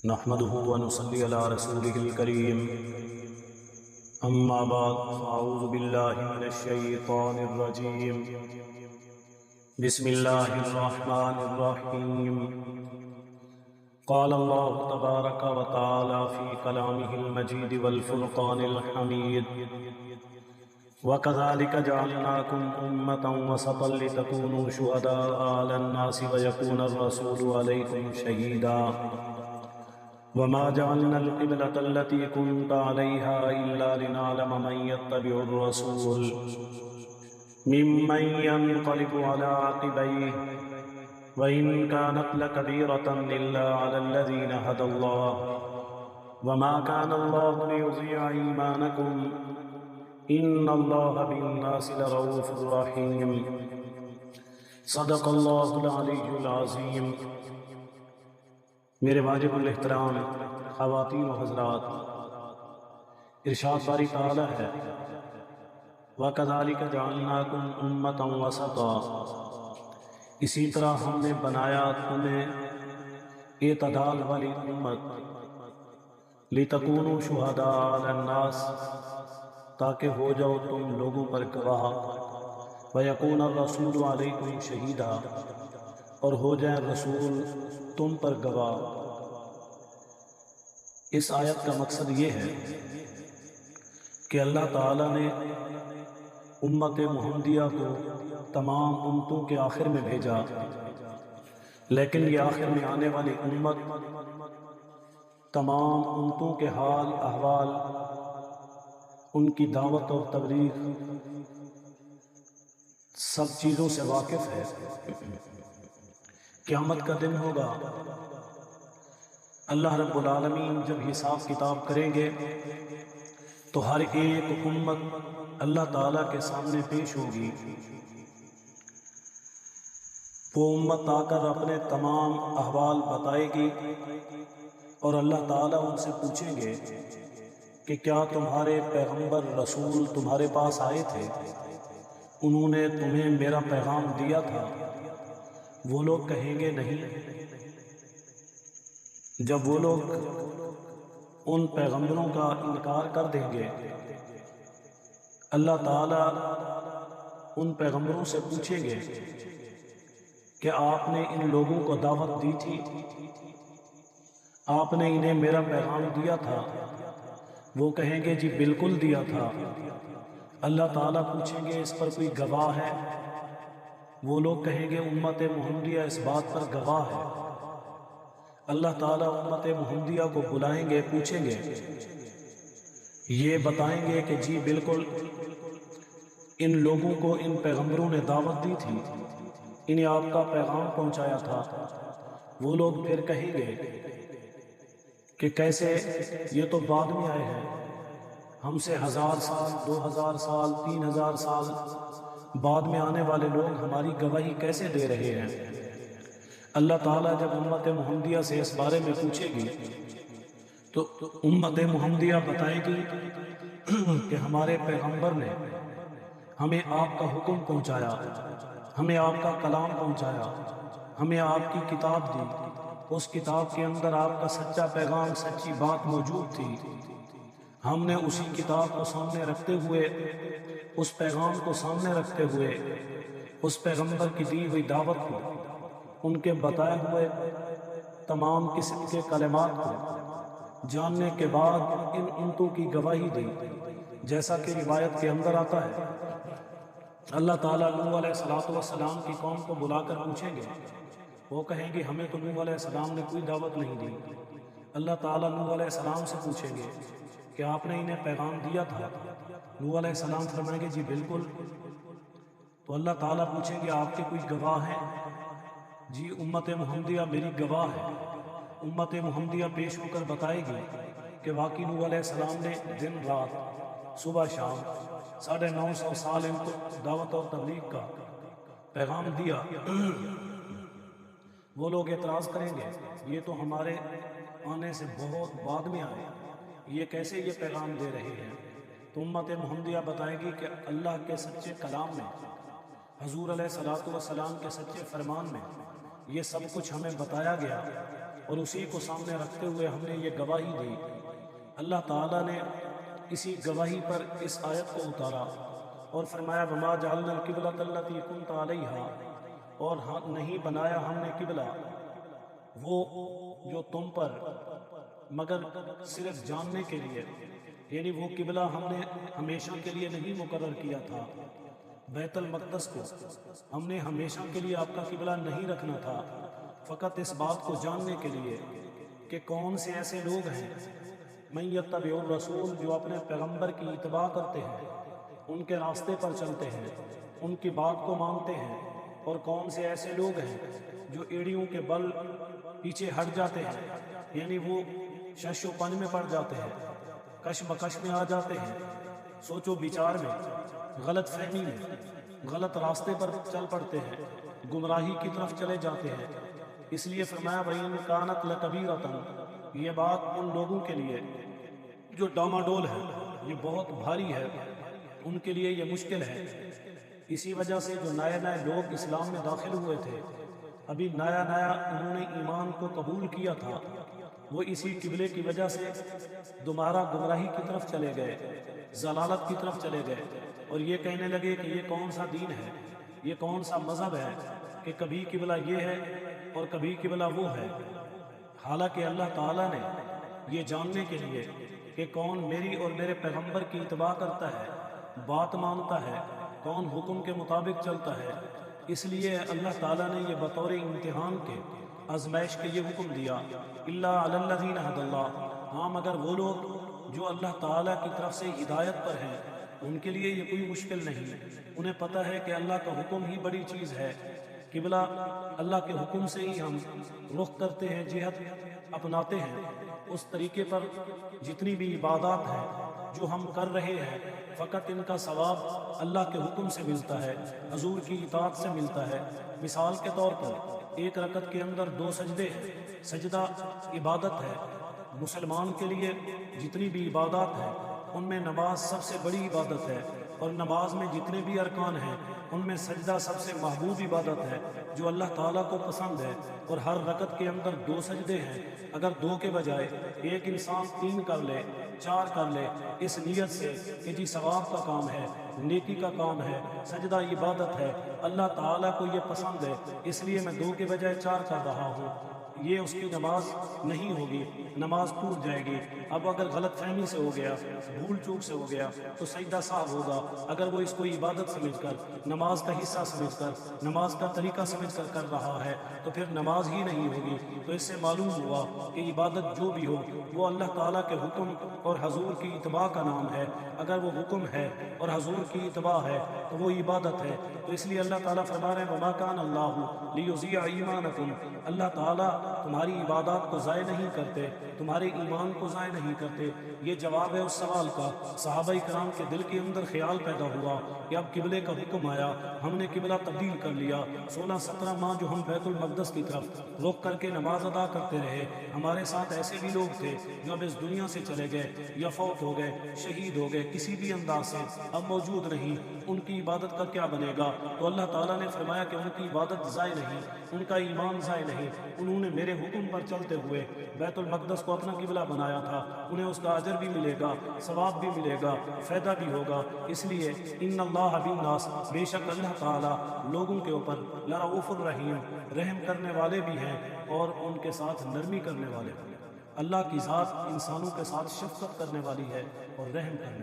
نحمده ونصلي على رسوله الكريم أما بعد فأعوذ بالله من الشيطان الرجيم بسم الله الرحمن الرحيم قال الله تبارك وتعالى في كلامه المجيد والفرقان الحميد وكذلك جعلناكم أمة وسطا لتكونوا شهداء على الناس ويكون الرسول عليكم شهيدا وما جعلنا القبلة التي كنت عليها إلا لنعلم من يتبع الرسول ممن ينقلب على عقبيه وإن كانت لكبيرة إلا على الذين هدى الله وما كان الله ليضيع إيمانكم إن الله بالناس لرؤوف رحيم صدق الله العلي العظيم۔ میرے واجب الاحترام خواتین و حضرات، ارشاد باری تعالی ہے وَكَذَلِكَ جَعَلْنَاكُمْ أُمَّةً وَسَطًا، اسی طرح ہم نے بنایا تمہیں اعتدال والی امت، لِتَكُونُوا شُهَدَاءَ عَلَى النَّاسِ، تاکہ ہو جاؤ تم لوگوں پر گواہ، وَيَكُونَ الرَّسُولُ عَلَيْكُمْ شَهِيدًا، اور ہو جائے رسول تم پر گواہ۔ اس آیت کا مقصد یہ ہے کہ اللہ تعالیٰ نے امت محمدیہ کو تمام امتوں کے آخر میں بھیجا، لیکن یہ آخر میں آنے والی امت تمام امتوں کے حال احوال، ان کی دعوت اور تبلیغ سب چیزوں سے واقف ہے۔ قیامت کا دن ہوگا، اللہ رب العالمین جب حساب کتاب کریں گے تو ہر ایک امت اللہ تعالیٰ کے سامنے پیش ہوگی۔ وہ امت آ کر اپنے تمام احوال بتائے گی اور اللہ تعالیٰ ان سے پوچھیں گے کہ کیا تمہارے پیغمبر رسول تمہارے پاس آئے تھے، انہوں نے تمہیں میرا پیغام دیا تھا؟ وہ لوگ کہیں گے نہیں۔ جب وہ لوگ ان پیغمبروں کا انکار کر دیں گے، اللہ تعالیٰ ان پیغمبروں سے پوچھیں گے کہ آپ نے ان لوگوں کو دعوت دی تھی، آپ نے انہیں میرا پیغام دیا تھا؟ وہ کہیں گے جی بالکل دیا تھا۔ اللہ تعالیٰ پوچھیں گے اس پر کوئی گواہ ہے؟ وہ لوگ کہیں گے امت محمدیہ اس بات پر گواہ ہے۔ اللہ تعالیٰ امت محمدیہ کو بلائیں گے، پوچھیں گے، یہ بتائیں گے کہ جی بالکل ان لوگوں کو ان پیغمبروں نے دعوت دی تھی، انہیں آپ کا پیغام پہنچایا تھا۔ وہ لوگ پھر کہیں گے کہ کیسے، یہ تو بعد میں آئے ہیں، ہم سے 1000 سال 2000 سال 3000 سال بعد میں آنے والے لوگ ہماری گواہی کیسے دے رہے ہیں؟ اللہ تعالیٰ جب امت محمدیہ سے اس بارے میں پوچھے گی تو امت محمدیہ بتائے گی کہ ہمارے پیغمبر نے ہمیں آپ کا حکم پہنچایا، ہمیں آپ کا کلام پہنچایا، ہمیں آپ کی کتاب دی، اس کتاب کے اندر آپ کا سچا پیغام، سچی بات موجود تھی۔ ہم نے اسی کتاب کو سامنے رکھتے ہوئے، اس پیغام کو سامنے رکھتے ہوئے، اس پیغمبر کی دی ہوئی دعوت کو، ان کے بتائے ہوئے تمام قسم کے کلمات کو جاننے کے بعد ان امتوں کی گواہی دی، جیسا کہ روایت کے اندر آتا ہے۔ اللہ تعالیٰ نوح علیہ السلام کی قوم کو بلا کر پوچھیں گے، وہ کہیں گے ہمیں تو نوح علیہ السلام نے کوئی دعوت نہیں دی۔ اللہ تعالیٰ نوح علیہ السلام سے پوچھیں گے کہ آپ نے انہیں پیغام دیا تھا؟ نوح علیہ السلام فرمائیں گے جی بالکل۔ تو اللہ تعالیٰ پوچھیں گے آپ کے کوئی گواہ ہیں؟ جی امت محمدیہ میری گواہ ہے۔ امت محمدیہ پیش ہو کر بتائے گی کہ واقعی نوح علیہ السلام نے دن رات صبح شام 950 سال ان کو دعوت اور تبلیغ کا پیغام دیا۔ وہ لوگ اعتراض کریں گے یہ تو ہمارے آنے سے بہت بعد میں آئے، یہ کیسے یہ پیغام دے رہے ہیں؟ تو امت محمدیہ بتائے گی کہ اللہ کے سچے کلام میں، حضور علیہ الصلوۃ والسلام کے سچے فرمان میں یہ سب کچھ ہمیں بتایا گیا اور اسی کو سامنے رکھتے ہوئے ہم نے یہ گواہی دی۔ اللہ تعالیٰ نے اسی گواہی پر اس آیت کو اتارا اور فرمایا وما جعلنا القبلۃ التی کنت علیہا، اور نہیں بنایا ہم نے قبلہ وہ جو تم پر مگر صرف جاننے کے لیے، یعنی وہ قبلہ ہم نے ہمیشہ کے لیے نہیں مقرر کیا تھا۔ بیت المقدس کو ہم نے ہمیشہ کے لیے آپ کا قبلہ نہیں رکھنا تھا، فقط اس بات کو جاننے کے لیے کہ کون سے ایسے لوگ ہیں من یتبع الرسول، جو اپنے پیغمبر کی اتباع کرتے ہیں، ان کے راستے پر چلتے ہیں، ان کی بات کو مانتے ہیں، اور کون سے ایسے لوگ ہیں جو ایڑیوں کے بل پیچھے ہٹ جاتے ہیں، یعنی وہ شش و پن میں پڑ جاتے ہیں، کش بکش میں آ جاتے ہیں، سوچ و بچار میں، غلط فہمی میں، غلط راستے پر چل پڑتے ہیں، گمراہی کی طرف چلے جاتے ہیں۔ اس لیے فرمایا وَإِن كَانَتْ لَكَبِيرَةً، یہ بات ان لوگوں کے لیے جو ڈاماڈول ہے، یہ بہت بھاری ہے، ان کے لیے یہ مشکل ہے۔ اسی وجہ سے جو نئے نئے لوگ اسلام میں داخل ہوئے تھے، ابھی نیا نیا انہوں نے ایمان کو قبول کیا تھا، وہ اسی قبلے کی وجہ سے دوبارہ گمراہی کی طرف چلے گئے، ضلالت کی طرف چلے گئے، اور یہ کہنے لگے کہ یہ کون سا دین ہے، یہ کون سا مذہب ہے کہ کبھی قبلہ یہ ہے اور کبھی قبلہ وہ ہے۔ حالانکہ اللہ تعالیٰ نے یہ جاننے کے لیے کہ کون میری اور میرے پیغمبر کی اتباع کرتا ہے، بات مانتا ہے، کون حکم کے مطابق چلتا ہے، اس لیے اللہ تعالیٰ نے یہ بطور امتحان کے، آزمائش کے یہ حکم دیا الا علی الذین ھدی اللہ، ہاں مگر وہ لوگ جو اللہ تعالیٰ کی طرف سے ہدایت پر ہیں، ان کے لیے یہ کوئی مشکل نہیں، انہیں پتہ ہے کہ اللہ کا حکم ہی بڑی چیز ہے، قبلہ اللہ کے حکم سے ہی ہم رخ کرتے ہیں، جہت اپناتے ہیں، اس طریقے پر جتنی بھی عبادات ہیں جو ہم کر رہے ہیں، فقط ان کا ثواب اللہ کے حکم سے ملتا ہے، حضور کی اطاعت سے ملتا ہے۔ مثال کے طور پر ایک رکعت کے اندر 2 سجدے ہیں، سجدہ عبادت ہے، مسلمان کے لیے جتنی بھی عبادات ہیں ان میں نماز سب سے بڑی عبادت ہے، اور نماز میں جتنے بھی ارکان ہیں ان میں سجدہ سب سے محبوب عبادت ہے جو اللہ تعالیٰ کو پسند ہے، اور ہر رکعت کے اندر 2 سجدے ہیں، اگر 2 کے بجائے ایک انسان 3 کر لے، 4 کر لے، اس نیت سے کہ جی ثواب کا کام ہے، نیکی کا کام ہے، سجدہ عبادت ہے، اللہ تعالیٰ کو یہ پسند ہے، اس لیے میں 2 کے بجائے 4 کر رہا ہوں، یہ اس کی نماز نہیں ہوگی، نماز ٹوٹ جائے گی۔ اب اگر غلط فہمی سے ہو گیا، بھول چوک سے ہو گیا تو سجدہ صاحب ہوگا، اگر وہ اس کو عبادت سمجھ کر، نماز کا حصہ سمجھ کر، نماز کا طریقہ سمجھ کر کر رہا ہے تو پھر نماز ہی نہیں ہوگی۔ تو اس سے معلوم ہوا کہ عبادت جو بھی ہو وہ اللہ تعالیٰ کے حکم اور حضور کی اتباع کا نام ہے، اگر وہ حکم ہے اور حضور کی اتباع ہے تو وہ عبادت ہے۔ تو اس لیے اللہ تعالیٰ فرما رہے ہیں وما کان اللہ لیضیع ایمانکم، اللہ تعالیٰ تمہاری عبادات کو ضائع نہیں کرتے، تمہارے ایمان کو ضائع نہیں کرتے۔ یہ جواب ہے اس سوال کا۔ صحابہ کرام کے دل کے اندر خیال پیدا ہوا کہ اب قبلے کا حکم آیا، ہم نے قبلہ تبدیل کر لیا، 16-17 ماہ جو ہم بیت المقدس کی طرف رخ کر کے نماز ادا کرتے رہے، ہمارے ساتھ ایسے بھی لوگ تھے جو اب اس دنیا سے چلے گئے یا فوت ہو گئے، شہید ہو گئے، کسی بھی انداز سے اب موجود نہیں، ان کی عبادت کا کیا بنے گا؟ تو اللہ تعالیٰ نے فرمایا کہ ان کی عبادت ضائع نہیں، ان کا ایمان ضائع نہیں، انہوں نے میرے حکم پر چلتے ہوئے بیت المقدس کو اپنا قبلہ بنایا تھا، انہیں اس کا اجر بھی ملے گا، ثواب بھی ملے گا، فائدہ بھی ہوگا۔ اس لیے ان اللہ بالناس، بے شک اللہ تعالیٰ لوگوں کے اوپر لرؤوف الرحیم، رحم کرنے والے بھی ہیں اور ان کے ساتھ نرمی کرنے والے بھی ہیں۔ اللہ کی ذات انسانوں کے ساتھ شفقت کرنے والی ہے اور رحم کرنے